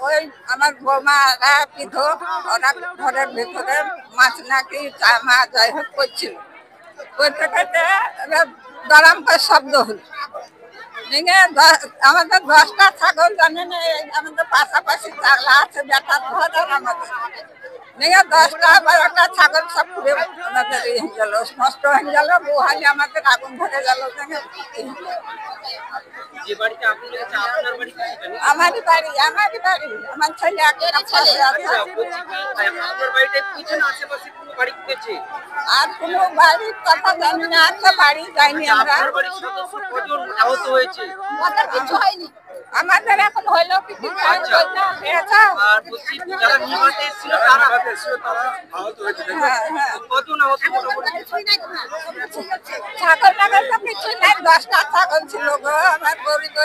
ওই আমার বৌমারা পৃথক, ওরা ঘরের ভিতরে মাছ নাকি মা যাই হোক করছিল, করতে করতে দরাম করে শব্দ হলো। আমাদের 10টা ছাগল জানেন, আমাদের পাশাপাশি চালা আছে বেটার ঘর আর আমাদের 10টা 12টা ছাগল সব পুড়ে আমাদের গেল, নষ্ট হয়ে গেল। গোহালি আমাদের আগুন ধরে গেল। আমারই বাড়ি, আমার ছেলে একটা পাশে আছে। আর কোনো বাড়ির কথা জানি না, একটা বাড়ি যাইনি আমরা। কিছু হয়নি আমাদের, এখন হইলো কিছু ছাগল টাগল তো কিছু নাই, 10টা ছাগল ছিল গো আমার গরিব।